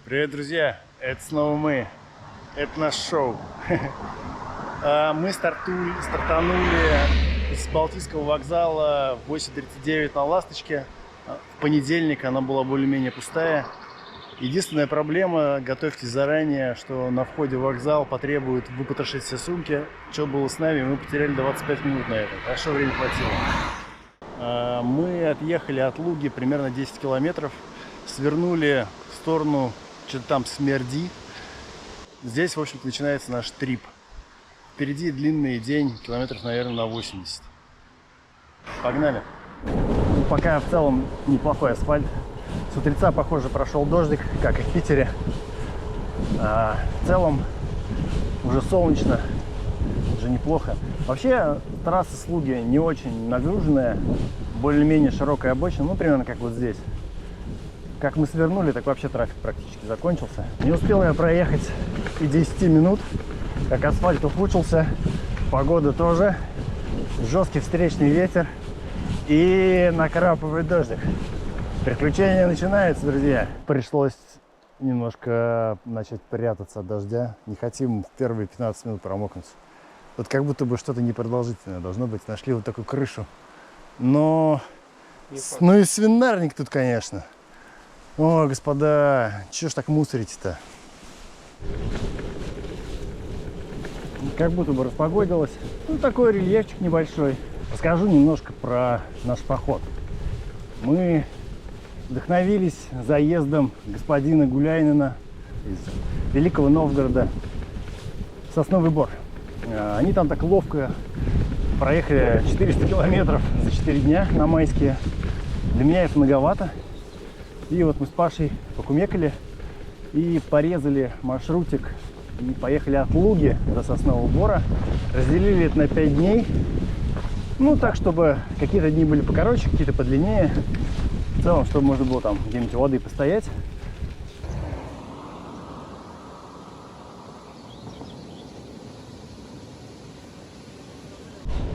Привет, друзья! Это снова мы. Это наш шоу. Мы стартанули с Балтийского вокзала в 8:39 на «Ласточке». В понедельник она была более-менее пустая. Единственная проблема, готовьтесь заранее, что на входе в вокзал потребуют выпотрошить все сумки. Что было с нами? Мы потеряли 25 минут на это. Хорошо, времени хватило. Мы отъехали от Луги примерно 10 километров. Свернули в сторону, что-то там Смерди. Здесь, в общем-то, начинается наш трип. Впереди длинный день, километров, наверное, на 80. Погнали. Пока в целом неплохой асфальт. С утреца, похоже, прошел дождик, как и в Питере. В целом уже солнечно, уже неплохо. Вообще трасса с Луги не очень нагруженная, более-менее широкая обочина, ну примерно как вот здесь. Как мы свернули, так вообще трафик практически закончился. Не успел я проехать и 10 минут, как асфальт ухудшился, погода тоже, жесткий встречный ветер и накрапывает дождик. Приключения начинаются, друзья. Пришлось немножко начать прятаться от дождя. Не хотим в первые 15 минут промокнуть. Вот как будто бы что-то непродолжительное должно быть. Нашли вот такую крышу. Но... Ну и свинарник тут, конечно. О, господа, чего ж так мусорите-то? Как будто бы распогодилось. Ну, такой рельефчик небольшой. Расскажу немножко про наш поход. Мы вдохновились заездом господина Гуляйнина из Великого Новгорода в Сосновый Бор. Они там так ловко проехали 400 километров за 4 дня на майские. Для меня это многовато. И вот мы с Пашей покумекали и порезали маршрутик. И поехали от Луги до Соснового Бора. Разделили это на 5 дней. Ну, так, чтобы какие-то дни были покороче, какие-то подлиннее. В целом, чтобы можно было там где-нибудь у воды постоять.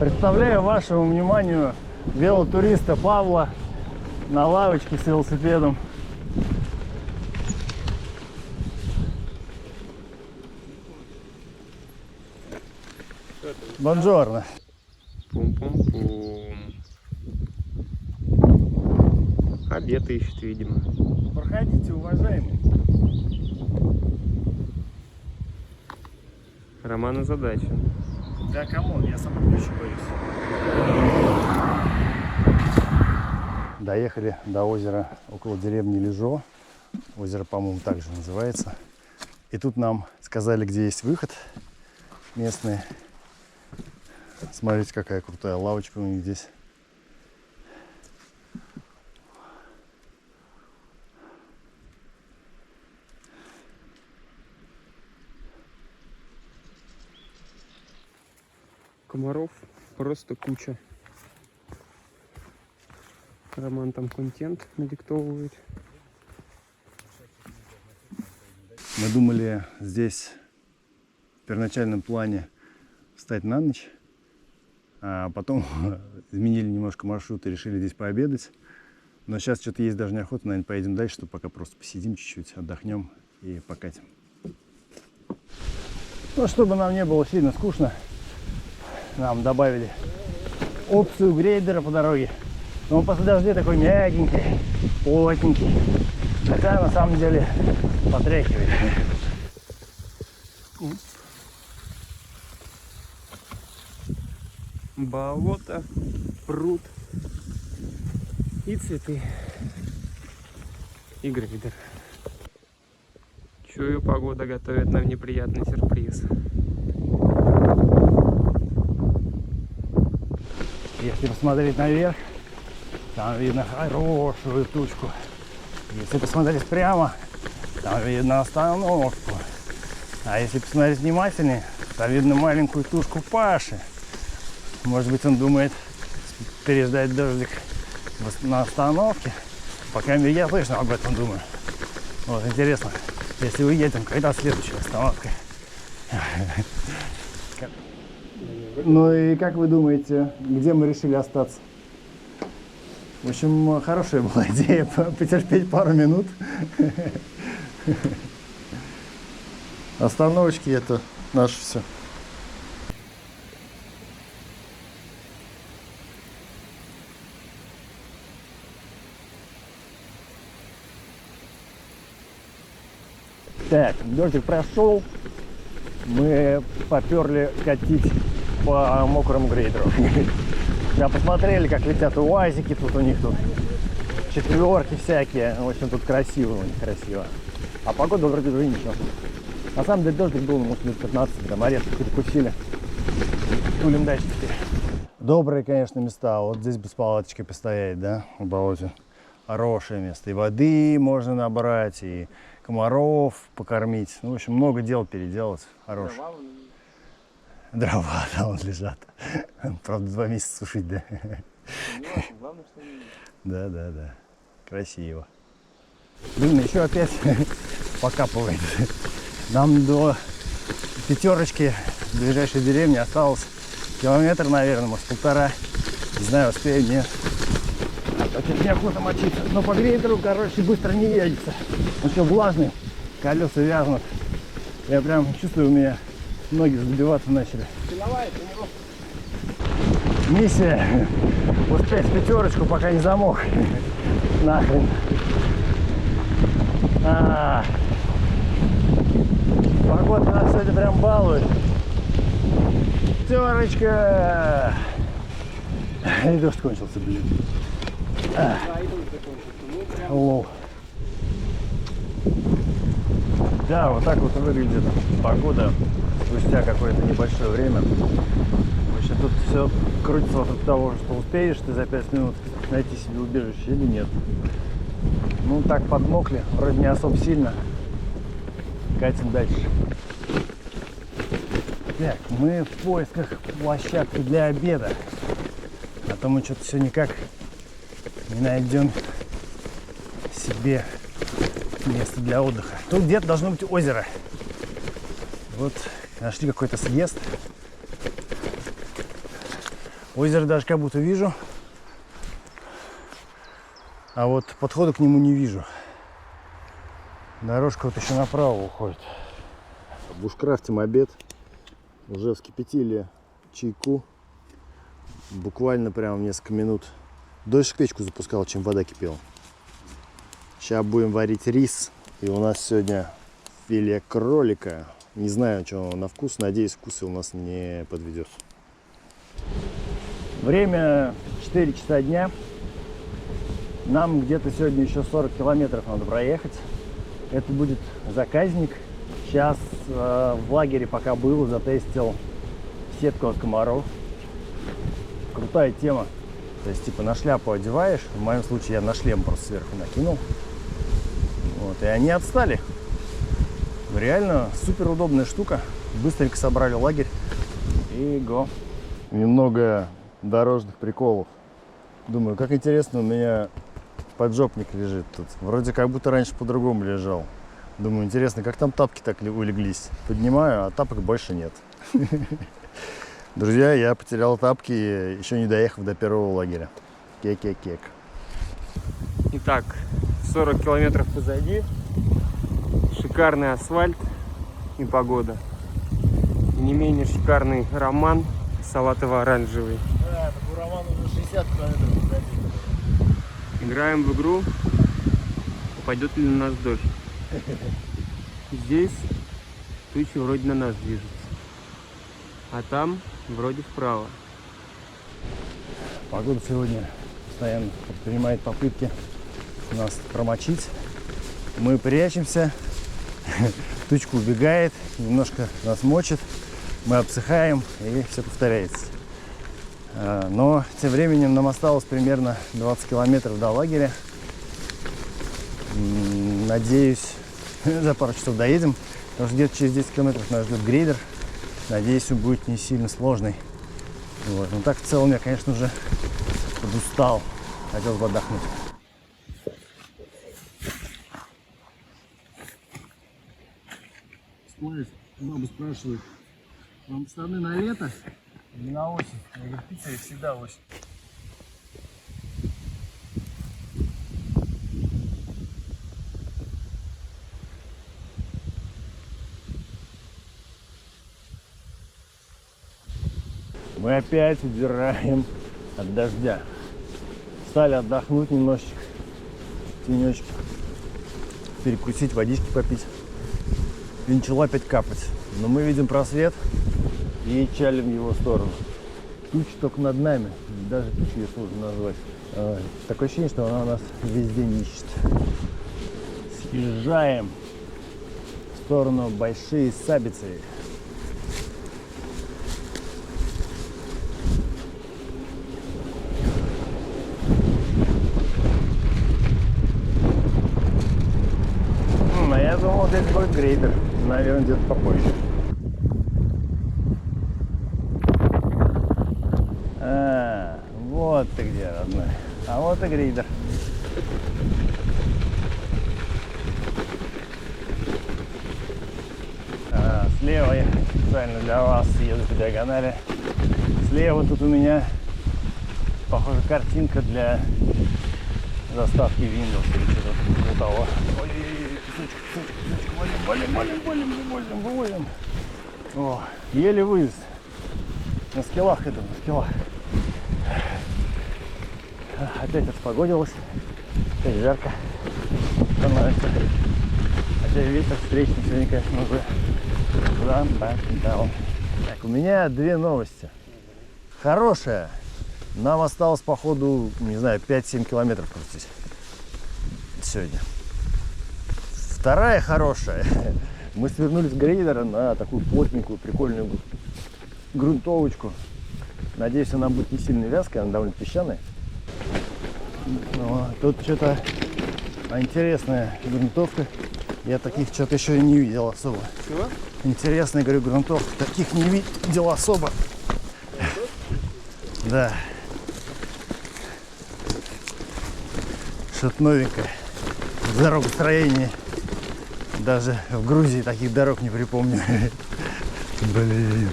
Представляю вашему вниманию велотуриста Павла на лавочке с велосипедом. Бонжорно. Пум-пум-пум. Обед ищет, видимо. Проходите, уважаемый. Роману задача. Да, камон, я собак очень боюсь. Доехали до озера около деревни Лежо. Озеро, по-моему, также называется. И тут нам сказали, где есть выход. Местные. Смотрите, какая крутая лавочка у них здесь. Комаров просто куча. Роман там контент надиктовывает. Мы думали здесь в первоначальном плане встать на ночь, а потом изменили немножко маршрут и решили здесь пообедать. Но сейчас что-то есть даже неохота, наверное, поедем дальше, чтобы пока просто посидим чуть-чуть, отдохнем и покатим. Ну, чтобы нам не было сильно скучно, нам добавили опцию грейдера по дороге. Но он после дождя такой мягенький, плотненький. Хотя на самом деле потряхивает. Болото, пруд и цветы. И грейдер. Чую, погода готовит нам неприятный сюрприз. Если посмотреть наверх, там видно хорошую тучку. Если посмотреть прямо, там видно остановку. А если посмотреть внимательнее, там видно маленькую тушку Паши. Может быть, он думает переждать дождик на остановке. По крайней мере, я точно об этом думаю. Вот, интересно, если уедем, когда следующая остановка? Ну и как вы думаете, где мы решили остаться? В общем, хорошая была идея потерпеть пару минут. Остановочки это наше все. Так, дождик прошел. Мы поперли катить по мокрому грейдеру. Да, посмотрели, как летят уазики, тут у них тут четверки всякие. В общем, тут красиво у них, красиво. А погода вроде бы ничего. На самом деле дождик был, может, минут 15, там орешки перекусили. Тулим дальше теперь. Добрые, конечно, места. Вот здесь без палаточки постоять, да, в болоте. Хорошее место. И воды можно набрать, и комаров покормить. Ну, в общем, много дел переделать. Хороших. Дрова, да, вон лежат. Правда, 2 месяца сушить, да? Главное, что не... Да. Красиво. Блин, еще опять покапывает. Нам до пятерочки ближайшей деревни осталось километр, наверное, может, 1,5. Не знаю, успею, нет. Очень неохота мочиться. Но по грейдеру, короче, быстро не едется. Он еще влажный, колеса вязнут. Я прям чувствую, у меня ноги забиваться начали. Миссия успеть в пятерочку, пока не замок. Нахрен. Погода нас сегодня прям балует. Пятерочка. И дождь кончился, блин. Лол. Да, вот так вот выглядит погода спустя какое-то небольшое время. В общем, тут все крутится вокруг того, что успеешь ты за 5 минут найти себе убежище или нет. Ну так подмокли, вроде не особо сильно. Катим дальше. Так, мы в поисках площадки для обеда. А то мы что-то все никак не найдем себе место для отдыха. Тут где-то должно быть озеро. Вот нашли какой-то съезд. Озеро даже как будто вижу. А вот подхода к нему не вижу. Дорожка вот еще направо уходит. Бушкрафтим обед. Уже вскипятили чайку. Буквально прям в несколько минут. Дольше печку запускал, чем вода кипела. Сейчас будем варить рис. И у нас сегодня филе кролика. Не знаю, что на вкус. Надеюсь, вкус у нас не подведет. Время 4 часа дня. Нам где-то сегодня еще 40 километров надо проехать. Это будет заказник. Сейчас в лагере пока был, затестил сетку от комаров. Крутая тема. То есть типа на шляпу одеваешь. В моем случае я на шлем просто сверху накинул. Вот, и они отстали. Реально супер удобная штука. Быстренько собрали лагерь. И го. Немного дорожных приколов. Думаю, как интересно, у меня поджопник лежит тут. Вроде как будто раньше по-другому лежал. Думаю, интересно, как там тапки так улеглись. Поднимаю, а тапок больше нет. Друзья, я потерял тапки, еще не доехав до первого лагеря. Кек-кек-кек. Итак, 40 километров позади. Шикарный асфальт и погода. И не менее шикарный роман салатово-оранжевый. Да, такой роман уже 60 километров позади. Играем в игру, пойдет ли на нас дождь. Здесь тучи вроде на нас движутся, а там вроде вправо. Погода сегодня постоянно предпринимает попытки нас промочить. Мы прячемся, тучка убегает, немножко нас мочит, мы обсыхаем и все повторяется. Но тем временем нам осталось примерно 20 километров до лагеря. Надеюсь, за пару часов доедем, потому что где-то через 10 километров нас ждет грейдер. Надеюсь, он будет не сильно сложный. Вот. Но так в целом я, конечно же, подустал. Хотел бы отдохнуть. Смотришь, баба спрашивает, вам штаны на лето? Не на осень. Я говорю, в Питере всегда осень. Мы опять удираем от дождя. Стали отдохнуть немножечко, тенечек, перекусить, водички попить. И начало опять капать. Но мы видим просвет и чалим в его сторону. Туча только над нами, даже тучу ее сложно назвать. Такое ощущение, что она нас весь день ищет. Съезжаем в сторону Большие Сабицы. А я думал, здесь будет грейдер. Наверное, где-то попозже. Вот ты где, родной. А вот и грейдер. Слева я специально для вас еду по диагонали. Слева тут у меня, похоже, картинка для заставки Windows или что-то того. Валим. О, еле вылез. На скиллах иду, на скиллах. Опять распогодилось. Опять жарко становится. Хотя ветер встречный сегодня, конечно, уже down. Так, у меня две новости. Хорошая. Нам осталось, походу, не знаю, 5-7 километров крутить сегодня. Вторая хорошая. Мы свернули с грейдера на такую плотненькую, прикольную грунтовочку. Надеюсь, она будет не сильно вязкая, она довольно песчаная. Но тут что-то интересная грунтовка. Я таких что-то еще не видел особо. Чего? Интересная, говорю, грунтовка. Таких не видел особо. Да. Что-то новенькое. Дорогостроение. Даже в Грузии таких дорог не припомню. Блин.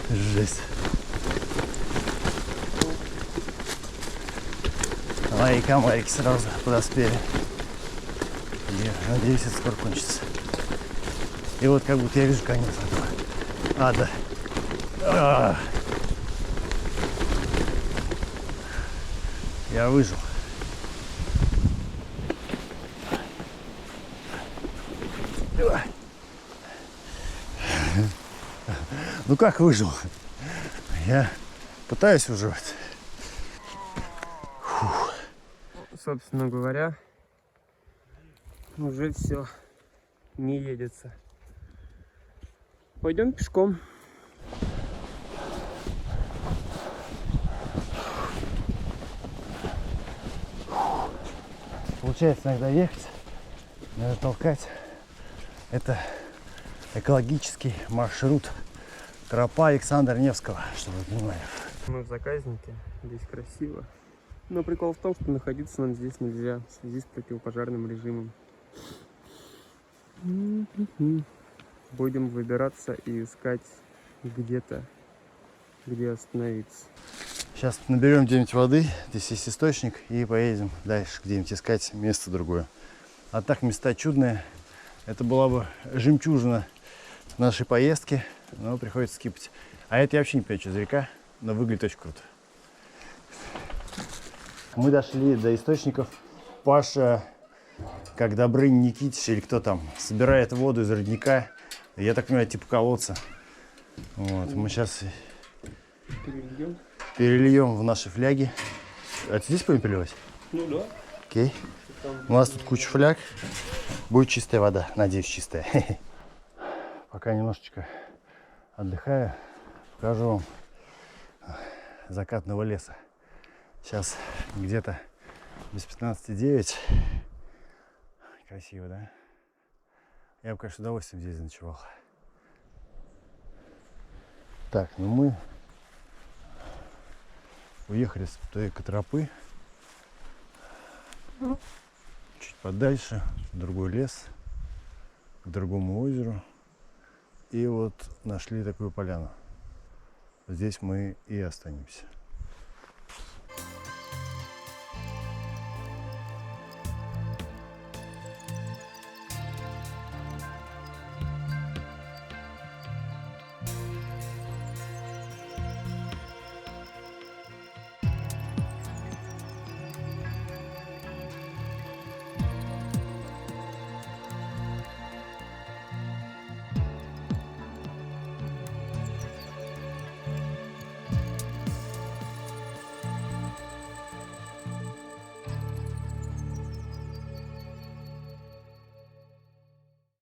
Жесть. А и комарики сразу подоспели. Я надеюсь, это скоро кончится. И вот как будто я вижу конец этого ада. Я выжил. Ну как выжил? Я пытаюсь выживать. Фух. Собственно говоря, уже все не едется. Пойдем пешком. Получается иногда ехать, надо толкать. Это экологический маршрут. Тропа Александра Невского, чтобы вы понимали. Мы в заказнике, здесь красиво. Но прикол в том, что находиться нам здесь нельзя в связи с противопожарным режимом. Будем выбираться и искать где-то, где остановиться. Сейчас наберем где-нибудь воды, здесь есть источник, и поедем дальше где-нибудь искать место другое. А так места чудные. Это была бы жемчужина нашей поездки, но приходится скипать. А это я вообще не понимаю, что за река, но выглядит очень круто. Мы дошли до источников. Паша, как Добрынь Никитич или кто там, собирает воду из родника. Я так понимаю, типа колодца. Вот, мы сейчас перельем в наши фляги. А здесь будем переливать? Ну да. Окей. У нас тут куча фляг. Будет чистая вода. Надеюсь, чистая. Пока немножечко отдыхаю, покажу вам закатного леса. Сейчас где-то без 15:09. Красиво, да? Я бы, конечно, с удовольствием здесь заночевал. Так, ну мы уехали с той тропы чуть подальше, в другой лес, к другому озеру. И вот нашли такую поляну. Здесь мы и останемся.